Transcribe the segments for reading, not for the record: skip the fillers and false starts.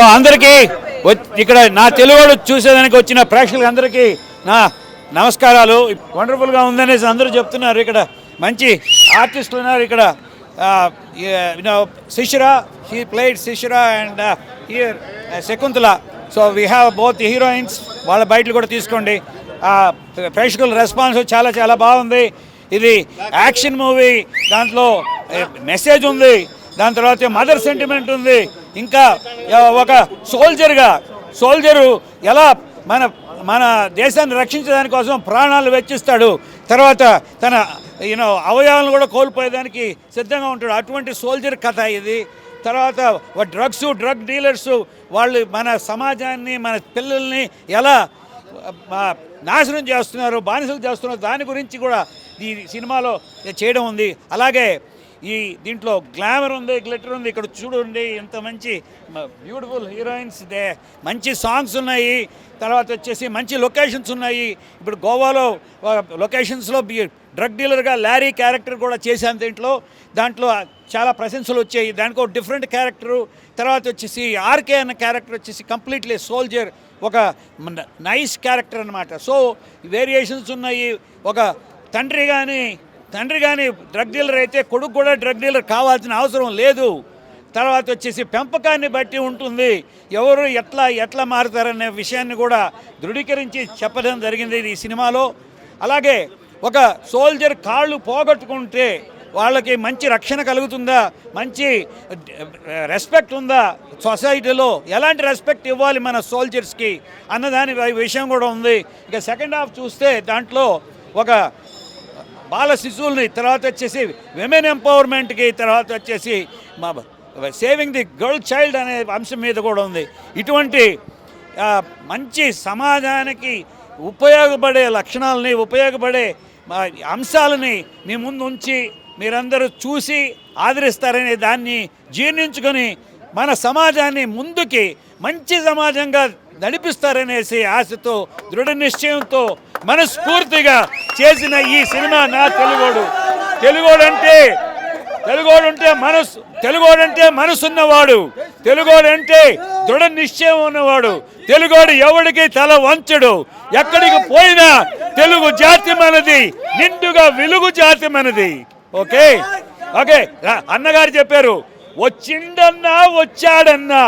Hello అందరికీ ఇక్కడ నా తెలుగు చూసేదానికి వచ్చిన ప్రేక్షకులందరికీ నా నమస్కారాలు. వండర్ఫుల్గా ఉందనేసి అందరూ చెప్తున్నారు. ఇక్కడ మంచి ఆర్టిస్టులు ఉన్నారు. ఇక్కడ Shishira, she played Shishira and here Shakuntala. So we have both heroines. వాళ్ళ బయటలు కూడా తీసుకోండి. ప్రేక్షకుల రెస్పాన్స్ చాలా చాలా బాగుంది. ఇది యాక్షన్ మూవీ, దాంట్లో మెసేజ్ ఉంది, దాని తర్వాత మదర్ సెంటిమెంట్ ఉంది. ఇంకా ఒక సోల్జరు ఎలా మన దేశాన్ని రక్షించడానికి కోసం ప్రాణాలు వెచ్చిస్తాడు, తర్వాత తన అవయవాలను కూడా కోల్పోయేదానికి సిద్ధంగా ఉంటాడు. అటువంటి సోల్జర్ కథ ఇది. తర్వాత డ్రగ్ డీలర్స్ వాళ్ళు మన సమాజాన్ని, మన పిల్లల్ని ఎలా నాశనం చేస్తున్నారు, బానిసలు చేస్తున్నారు, దాని గురించి కూడా ఈ సినిమాలో చేయడం ఉంది. అలాగే దీంట్లో గ్లామర్ ఉంది, గ్లిటర్ ఉంది. ఇక్కడ చూడండి ఎంత మంచి బ్యూటిఫుల్ హీరోయిన్స్, మంచి సాంగ్స్ ఉన్నాయి. తర్వాత వచ్చేసి మంచి లొకేషన్స్ ఉన్నాయి. ఇప్పుడు గోవాలో లొకేషన్స్లో డ్రగ్ డీలర్గా లారీ క్యారెక్టర్ కూడా చేశాను. దాంట్లో చాలా ప్రశంసలు వచ్చాయి. దానికి ఒక డిఫరెంట్ క్యారెక్టరు. తర్వాత వచ్చేసి ఆర్కే అన్న క్యారెక్టర్ వచ్చేసి కంప్లీట్లీ సోల్జర్, ఒక నైస్ క్యారెక్టర్ అనమాట. సో వేరియేషన్స్ ఉన్నాయి. ఒక తండ్రి కానీ డ్రగ్ డీలర్ అయితే కొడుకు కూడా డ్రగ్ డీలర్ కావాల్సిన అవసరం లేదు. తర్వాత వచ్చేసి పెంపకాన్ని బట్టి ఉంటుంది, ఎవరు ఎట్లా మారుతారనే విషయాన్ని కూడా ధృవీకరించి చెప్పడం జరిగింది ఈ సినిమాలో. అలాగే ఒక సోల్జర్ కాళ్ళు పోగొట్టుకుంటే వాళ్ళకి మంచి రక్షణ కలుగుతుందా, మంచి రెస్పెక్ట్ ఉందా సొసైటీలో, ఎలాంటి రెస్పెక్ట్ ఇవ్వాలి మన సోల్జర్స్కి అన్నదాని విషయం కూడా ఉంది. ఇక సెకండ్ హాఫ్ చూస్తే దాంట్లో ఒక బాల శిశువుల్ని, తర్వాత వచ్చేసి విమెన్ ఎంపవర్మెంట్కి, తర్వాత వచ్చేసి సేవింగ్ ది గర్ల్ చైల్డ్ అనే అంశం మీద కూడా ఉంది. ఇటువంటి మంచి సమాజానికి ఉపయోగపడే లక్షణాలని, ఉపయోగపడే అంశాలని మీ ముందు ఉంచి మీరందరూ చూసి ఆదరిస్తారనే దాన్ని జీర్ణించుకొని మన సమాజాన్ని ముందుకి మంచి సమాజంగా నడిపిస్తారనేసి ఆశతో, దృఢ నిశ్చయంతో, మనస్ఫూర్తిగా చేసిన ఈ సినిమా నా తెలుగోడంటే మనసున్నవాడు, తెలుగోడంటే దృఢ నిశ్చయం ఉన్నవాడు, తెలుగోడు ఎవడికి తల వంచడు. ఎక్కడికి పోయినా తెలుగు జాతి మనది, నిండుగా వెలుగు జాతి మనది. ఓకే అన్నగారు చెప్పారు, వచ్చిండన్నా వచ్చాడన్నా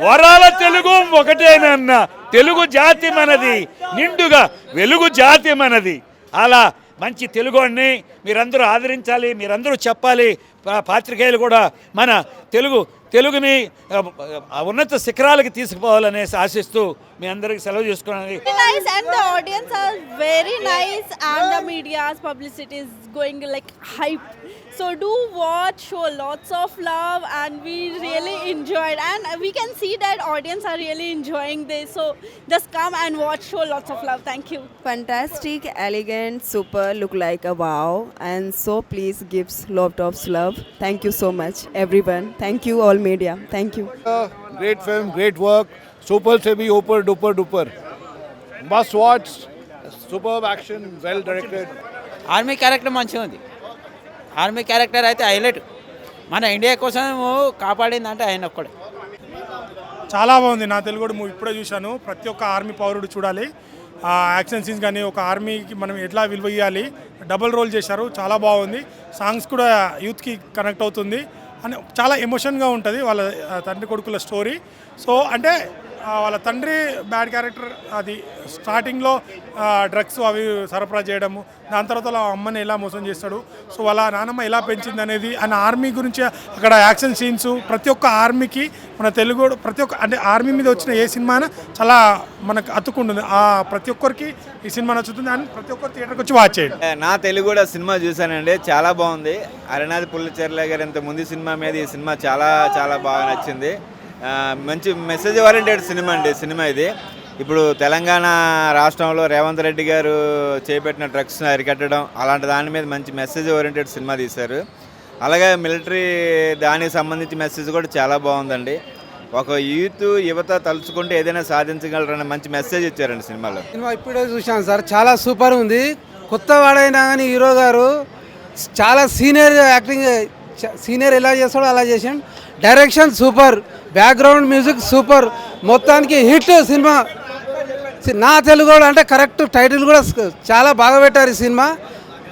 వరాల తెలుగు ఒకటేనన్నా, తెలుగు జాతి మనది, నిండుగా వెలుగు జాతి మనది. అలా మంచి తెలుగుని మీరందరూ ఆదరించాలి, మీరందరూ చెప్పాలి. పాత్రికేయులు కూడా మన తెలుగుని ఉన్నత శిఖరాలకి తీసుకుపోవాలనేసి ఆశిస్తూ మీ అందరికి సెలవు చేసుకున్నాను. Nice, and the audience are very nice, and the media's publicity is going like hype. So do watch, show lots of love, and we really enjoyed, and we can see that audience are really enjoying this. So just come and watch, show lots of love. Thank you. Fantastic, elegant, super, look like a wow, and so please gives lot of love. Thank you so much everyone. Thank you all media. Thank you. Great film, great work. Super se bhi upar duper. Must watch. Superb action, well directed. Army character మంచిగా ఉంది. Army character అయితే highlight. మన India కోసం కాపాడిందంటే ఆయన ఒక్కడే. చాలా బాగుంది. నా తెలుగు మూవీ ఇప్పుడే చూశాను. ప్రతి ఒక్క ఆర్మీ పౌరుడు చూడాలి. యాక్షన్ సీన్స్ కానీ, ఒక ఆర్మీకి మనం ఎట్లా విలువ ఇవ్వాలి, డబుల్ రోల్ చేశారు, చాలా బాగుంది. సాంగ్స్ కూడా యూత్కి కనెక్ట్ అవుతుంది అని చాలా ఎమోషన్గా ఉంటుంది వాళ్ళ తండ్రి కొడుకుల స్టోరీ. సో అంటే వాళ్ళ తండ్రి బ్యాడ్ క్యారెక్టర్, అది స్టార్టింగ్లో డ్రగ్స్ అవి సరఫరా చేయడము, దాని తర్వాత వాళ్ళ అమ్మని ఎలా మోసం చేస్తాడు, సో వాళ్ళ నాన్నమ్మ ఎలా పెంచింది అనేది, అండ్ ఆర్మీ గురించి అక్కడ యాక్షన్ సీన్స్, ప్రతి ఒక్క ఆర్మీకి మన తెలుగు ప్రతి ఒక్క అంటే ఆర్మీ మీద వచ్చిన ఏ సినిమా చాలా మనకు అతుక్కుంటుంది. ప్రతి ఒక్కరికి ఈ సినిమా నచ్చుతుంది, అండ్ ప్రతి ఒక్కరు థియేటర్కి వచ్చి వాచ్ చేయండి. నా తెలుగు కూడా సినిమా చూశానండి, చాలా బాగుంది. అరుణాది పుల్లచెర్ల గారి ఇంత ముందు సినిమా మీద ఈ సినిమా చాలా చాలా బాగా నచ్చింది. మంచి మెసేజ్ ఓరియంటెడ్ సినిమా ఇది. ఇప్పుడు తెలంగాణ రాష్ట్రంలో రేవంత్ రెడ్డి గారు చేపట్టిన డ్రగ్స్ని అరికట్టడం, అలాంటి దాని మీద మంచి మెసేజ్ ఓరియంటెడ్ సినిమా తీశారు. అలాగే మిలిటరీ దానికి సంబంధించి మెసేజ్ కూడా చాలా బాగుందండి. ఒక యువత తలుచుకుంటే ఏదైనా సాధించగలరని మంచి మెసేజ్ ఇచ్చారండి సినిమాలో. సినిమా ఇప్పుడే చూశాను సార్, చాలా సూపర్ ఉంది. కొత్త వాడైనా కానీ హీరో గారు చాలా సీనియర్ యాక్టింగ్, సీనియర్ ఎలా చేస్తాడో అలా చేసాడు. Direction super, background music super, మొత్తానికి హిట్ సినిమా. నా తెలుగు అంటే కరెక్ట్ టైటిల్ కూడా చాలా బాగా పెట్టారు ఈ సినిమా.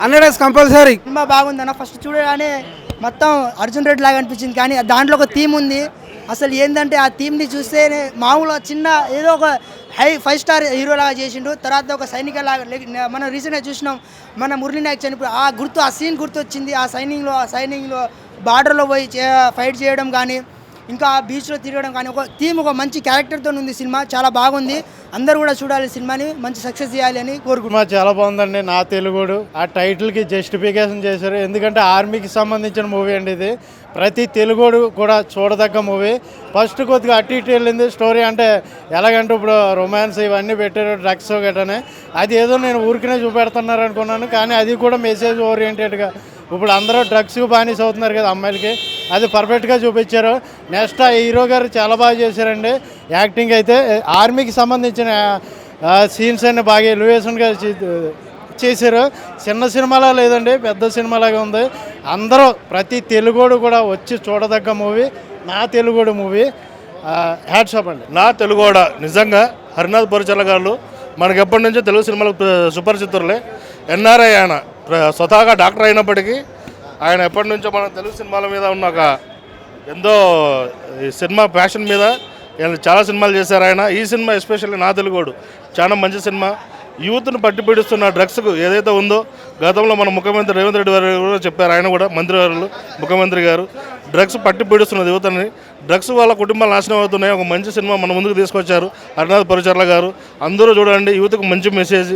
100 కంపల్సరీ. సినిమా బాగుందన్న. ఫస్ట్ చూడగానే మొత్తం అర్జున్ రెడ్డి లాగా అనిపించింది, కానీ దాంట్లో ఒక థీమ్ ఉంది. అసలు ఏంటంటే ఆ థీమ్ని చూస్తే మామూలుగా చిన్న ఏదో ఒక 5 స్టార్ హీరో లాగా చేసిండు. తర్వాత ఒక సైనిక లాగా మనం రీసెంట్గా చూసినాం, మన మురళీ నాయక్ చనిపోయి ఆ సీన్ గుర్తు వచ్చింది. ఆ సైనింగ్లో బార్డర్లో పోయి ఫైట్ చేయడం కానీ, ఇంకా బీచ్లో తిరగడం కానీ, ఒక థీమ్ ఒక మంచి క్యారెక్టర్తో ఉంది సినిమా. చాలా బాగుంది. అందరూ కూడా చూడాలి సినిమాని, మంచి సక్సెస్ చేయాలి అని కోరుకుంటున్నాను. సినిమా చాలా బాగుందండి. నా తెలుగుడు ఆ టైటిల్కి జస్టిఫికేషన్ చేశారు, ఎందుకంటే ఆర్మీకి సంబంధించిన మూవీ అండి ఇది. ప్రతి తెలుగుడు కూడా చూడదగ్గ మూవీ. ఫస్ట్ కొద్దిగా అటు ఇటు వెళ్ళింది స్టోరీ, అంటే ఎలాగంటే ఇప్పుడు రొమాన్స్ ఇవన్నీ పెట్టారు, డ్రగ్స్ గట్రనే, అది ఏదో నేను ఊరికనే చూపెడుతున్నారు అనుకున్నాను, కానీ అది కూడా మెసేజ్ ఓరియంటెడ్గా. ఇప్పుడు అందరూ డ్రగ్స్కి బానిస అవుతున్నారు కదా అమ్మాయిలకి, అది పర్ఫెక్ట్గా చూపించారు. నెక్స్ట్ ఆ హీరో గారు చాలా బాగా చేశారండి యాక్టింగ్ అయితే. ఆర్మీకి సంబంధించిన సీన్స్ అన్ని బాగా ఎలివేషన్గా చేశారు. చిన్న సినిమాలా లేదండి, పెద్ద సినిమాలాగా ఉంది. అందరూ ప్రతి తెలుగోడు కూడా వచ్చి చూడదగ్గ మూవీ నా తెలుగోడు మూవీ. హ్యాట్సాప్ అండి. నా తెలుగోడ నిజంగా హరినాథ్ పరిచర్ల గారు మనకి ఎప్పటి నుంచో తెలుగు సినిమాలకు సుపరిచితులే. ఎన్ఆర్ఐ ఆయన స్వతహాగా డాక్టర్ అయినప్పటికీ ఆయన ఎప్పటి నుంచో మన తెలుగు సినిమాల మీద ఉన్న ఒక ఎంతో సినిమా ప్యాషన్ మీద చాలా సినిమాలు చేశారు ఆయన. ఈ సినిమా ఎస్పెషల్లీ నా తెలుగోడు చాలా మంచి సినిమా. యూత్ను పట్టి పీడిస్తున్న డ్రగ్స్కు ఏదైతే ఉందో, గతంలో మన ముఖ్యమంత్రి రేవంత్ రెడ్డి గారు కూడా చెప్పారు, ఆయన కూడా మంత్రివర్యులు ముఖ్యమంత్రి గారు, డ్రగ్స్ పట్టి పీడిస్తున్నది యువతని, డ్రగ్స్ వల్ల కుటుంబాలు నాశనం అవుతున్నాయి. ఒక మంచి సినిమా మన ముందుకు తీసుకొచ్చారు హరినాథ్ పరిచర్ల గారు. అందరూ చూడండి, యూత్కి మంచి మెసేజ్.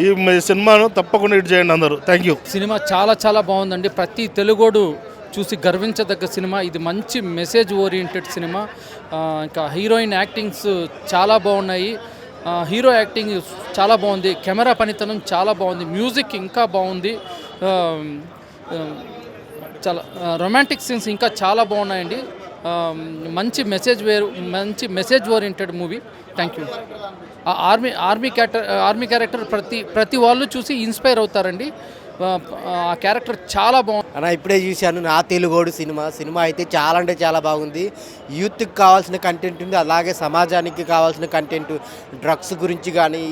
ఈ సినిమాను తప్పకుండా హిట్ చేయండి అందరూ. Thank you. సినిమా చాలా చాలా బాగుందండి. ప్రతి తెలుగోడు చూసి గర్వించదగ్గ సినిమా ఇది. మంచి మెసేజ్ ఓరియంటెడ్ సినిమా. ఇంకా హీరోయిన్ యాక్టింగ్స్ చాలా బాగున్నాయి. హీరో యాక్టింగ్ చాలా బాగుంది. కెమెరా పనితనం చాలా బాగుంది. మ్యూజిక్ ఇంకా బాగుంది. చాలా రొమాంటిక్ సీన్స్ ఇంకా చాలా బాగున్నాయండి. మంచి message oriented movie. Thank you. Army character ప్రతి వాళ్ళు చూసి ఇన్స్పైర్ అవుతారండి. ఆ క్యారెక్టర్ చాలా బాగుంది. అన్న ఇప్పుడే చూశాను నా తెలుగోడు సినిమా అయితే చాలా అంటే చాలా బాగుంది. యూత్కి కావాల్సిన కంటెంట్ ఉంది, అలాగే సమాజానికి కావాల్సిన కంటెంట్, డ్రగ్స్ గురించి కానీ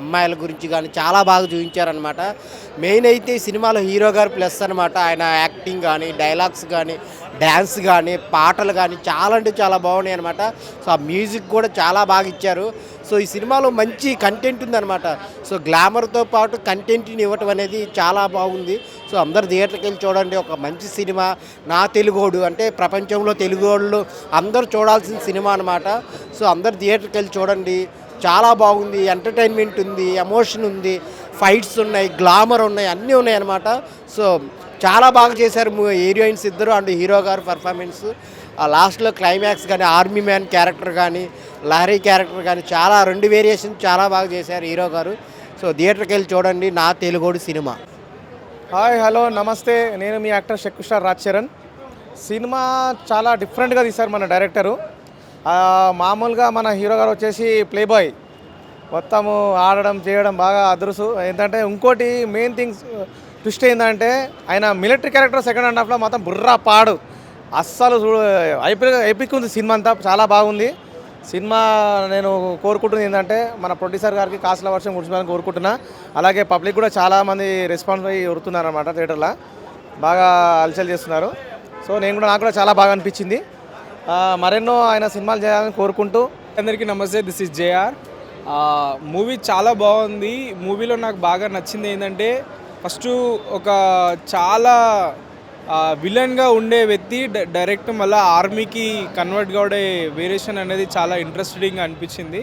అమ్మాయిల గురించి కానీ చాలా బాగా చూపించారనమాట. మెయిన్ అయితే ఈ సినిమాలో హీరో గారు ప్లస్ అనమాట. ఆయన యాక్టింగ్ కానీ, డైలాగ్స్ కానీ, డ్యాన్స్ కానీ, పాటలు కానీ చాలా అంటే చాలా బాగున్నాయి అనమాట. సో ఆ మ్యూజిక్ కూడా చాలా బాగా ఇచ్చారు. సో ఈ సినిమాలో మంచి కంటెంట్ ఉందన్నమాట. సో గ్లామర్తో పాటు కంటెంట్ని ఇవ్వటం అనేది చాలా బాగుంది. సో అందరు థియేటర్కి వెళ్ళి చూడండి. ఒక మంచి సినిమా నా తెలుగోడు, అంటే ప్రపంచంలో తెలుగోళ్ళు అందరూ చూడాల్సిన సినిమా అనమాట. సో అందరు థియేటర్కి వెళ్ళి చూడండి. చాలా బాగుంది. ఎంటర్టైన్మెంట్ ఉంది, ఎమోషన్ ఉంది, ఫైట్స్ ఉన్నాయి, గ్లామర్ ఉన్నాయి, అన్నీ ఉన్నాయి అన్నమాట. సో చాలా బాగా చేశారు హీరోయిన్స్ ఇద్దరు అండ్ హీరో గారు పర్ఫార్మెన్స్. లాస్ట్లో క్లైమాక్స్ కానీ, ఆర్మీ మ్యాన్ క్యారెక్టర్ కానీ, లహరీ క్యారెక్టర్ కానీ చాలా 2 వేరియేషన్ చాలా బాగా చేశారు హీరో గారు. సో థియేటర్కి వెళ్ళి చూడండి నా తెలుగోడు సినిమా. హాయ్ హలో నమస్తే, నేను మీ యాక్టర్ శక్కుస్టార్ రాజ్ చరణ్. సినిమా చాలా డిఫరెంట్గా తీశారు మన డైరెక్టరు. మామూలుగా మన హీరో గారు వచ్చేసి ప్లే బాయ్, మొత్తము ఆడడం చేయడం బాగా అదృసు. ఏంటంటే ఇంకోటి మెయిన్ థింగ్స్ ట్విస్ట్ ఏంటంటే ఆయన మిలిటరీ క్యారెక్టర్ సెకండ్ హాఫ్ లో మొత్తం బుర్రా పాడు అస్సలు ఎపిక్ ఉంది. సినిమా అంతా చాలా బాగుంది. సినిమా నేను కోరుకుంటుంది ఏంటంటే మన ప్రొడ్యూసర్ గారికి కాసుల వర్షం కురిసిపోవాలని కోరుకుంటున్నా. అలాగే పబ్లిక్ కూడా చాలామంది రెస్పాన్స్ అయ్యి ఉరుతున్నారు అనమాట. థియేటర్లో బాగా అలచల్ చేస్తున్నారు. సో నాకు కూడా చాలా బాగా అనిపించింది. మరెన్నో ఆయన సినిమాలు చేయాలని కోరుకుంటూ అందరికీ నమస్తే, దిస్ ఇస్ జేఆర్. మూవీ చాలా బాగుంది. మూవీలో నాకు బాగా నచ్చింది ఏంటంటే ఫస్ట్ ఒక చాలా విలన్గా ఉండే వ్యక్తి డైరెక్ట్ మళ్ళీ ఆర్మీకి కన్వర్ట్ కావడే వేరియేషన్ అనేది చాలా ఇంట్రెస్టింగ్గా అనిపించింది.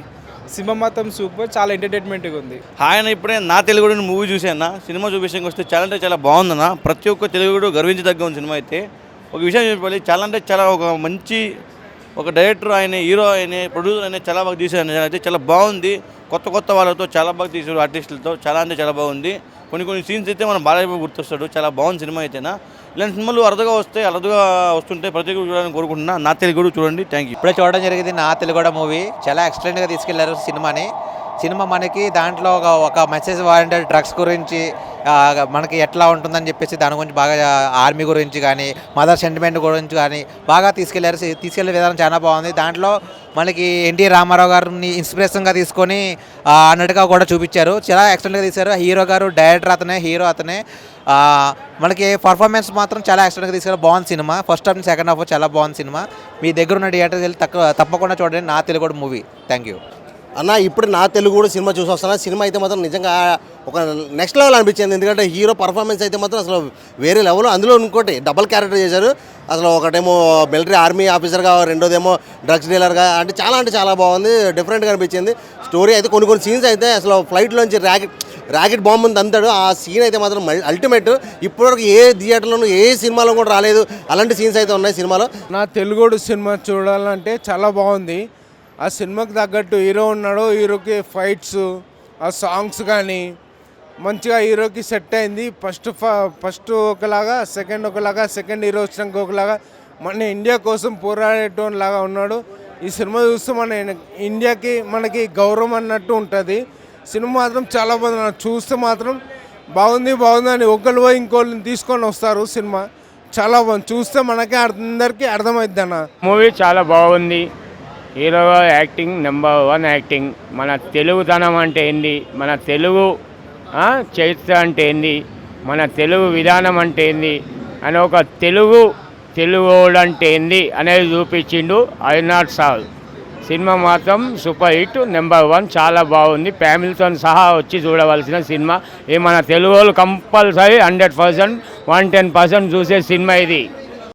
సినిమా మాత్రం సూపర్, చాలా ఎంటర్టైన్మెంట్గా ఉంది. ఆయన ఇప్పుడే నా తెలుగుడు మూవీ చూసాను. సినిమా చూపించడానికి వస్తే చాలా అంటే చాలా బాగుందన్న. ప్రతి ఒక్క తెలుగుడు గర్వించదగ్గ ఉంది సినిమా అయితే. ఒక విషయం చెప్పాలి, చాలా అంటే చాలా ఒక మంచి ఒక డైరెక్టర్ ఆయన, హీరో ఆయన, ప్రొడ్యూసర్ ఆయన చాలా బాగా తీశారు. అయితే చాలా బాగుంది. కొత్త వాళ్ళతో చాలా బాగా తీశారు, ఆర్టిస్టులతో చాలా అంటే చాలా బాగుంది. కొన్ని సీన్స్ అయితే మనం బాలయ్య గుర్తొస్తాడు. చాలా బాగుంది సినిమా అయితేనా. ఇలాంటి సినిమాలు అరుదుగా వస్తుంటే ప్రతి ఒక్కరు చూడాలని కోరుకుంటున్నా. నా తెలుగుడు చూడండి. Thank you. ఇప్పుడే చూడడం జరిగింది నా తెలుగుడ మూవీ. చాలా ఎక్సలెంట్గా తీసుకెళ్లారు సినిమాని. సినిమా మనకి దాంట్లో ఒక మెసేజ్ ఓరియంటెడ్ డ్రగ్స్ గురించి మనకి ఎట్లా ఉంటుందని చెప్పేసి దాని గురించి బాగా ఆర్మీ గురించి కానీ మదర్ సెంటిమెంట్ గురించి కానీ బాగా తీసుకెళ్లే విధానం చాలా బాగుంది. దాంట్లో మనకి ఎన్టీ రామారావు గారిని ఇన్స్పిరేషన్గా తీసుకొని అన్నట్టుగా కూడా చూపించారు. చాలా ఎక్సలెంట్గా తీశారు. హీరో గారు, డైరెక్టర్ అతనే, హీరో అతనే. మనకి పర్ఫార్మెన్స్ మాత్రం చాలా ఎక్సలెంట్గా తీశారు. బాగుంది cinema. First half second half చాలా బాగుంది సినిమా. మీ దగ్గర ఉన్న థియేటర్కి వెళ్ళి తప్పకుండా చూడండి నా తెలుగు మూవీ. థ్యాంక్ యూ అన్న. ఇప్పుడు నా తెలుగు కూడా సినిమా చూసి వస్తున్నా. సినిమా అయితే మాత్రం నిజంగా ఒక నెక్స్ట్ లెవెల్ అనిపించింది. ఎందుకంటే హీరో పర్ఫార్మెన్స్ అయితే మాత్రం అసలు వేరే లెవెల్. అందులో ఇంకోటి డబల్ క్యారెక్టర్ చేశారు. అసలు ఒకటేమో మిలిటరీ ఆర్మీ ఆఫీసర్గా, రెండోదేమో డ్రగ్స్ డీలర్గా. అంటే చాలా బాగుంది. డిఫరెంట్గా అనిపించింది. స్టోరీ అయితే కొన్ని సీన్స్ అయితే అసలు ఫ్లైట్లోంచి ర్యాకెట్ బాంబు అంతాడు. ఆ సీన్ అయితే మాత్రం అల్టిమేట్. ఇప్పటివరకు ఏ థియేటర్లోనూ ఏ సినిమాలో కూడా రాలేదు. అలాంటి సీన్స్ అయితే ఉన్నాయి సినిమాలో. నా తెలుగుడు సినిమా చూడాలంటే చాలా బాగుంది. ఆ సినిమాకి తగ్గట్టు హీరో ఉన్నాడు. హీరోకి ఫైట్స్, ఆ సాంగ్స్ కానీ మంచిగా హీరోకి సెట్ అయింది. ఫస్ట్ ఒకలాగా, సెకండ్ ఒకలాగా, సెకండ్ హీరో వచ్చినాక ఒకలాగా మన ఇండియా కోసం పోరాడేటోలాగా ఉన్నాడు. ఈ సినిమా చూస్తే మన ఇండియాకి మనకి గౌరవం అన్నట్టు ఉంటుంది. సినిమా మాత్రం చాలా బాగుంది. చూస్తే మాత్రం బాగుంది అని ఒకళ్ళు పోయి ఇంకోళ్ళని తీసుకొని వస్తారు. సినిమా చాలా బాగుంది. చూస్తే మనకే అందరికీ అర్థమైద్ది అన్న. మూవీ చాలా బాగుంది. Hero acting number 1 acting. మన తెలుగుతనం అంటే ఏంది, మన తెలుగు చరిత్ర అంటే ఏంది, మన తెలుగు విధానం అంటే ఏంది అని ఒక తెలుగోడు అంటే ఏంది అనేది చూపించిండు. ఐ నాట్ సాల్. సినిమా మాత్రం సూపర్ హిట్, నెంబర్ 1. చాలా బాగుంది. ఫ్యామిలీతో సహా వచ్చి చూడవలసిన సినిమా. మన తెలుగు వాళ్ళు కంపల్సరీ 100%, 110% చూసే సినిమా ఇది.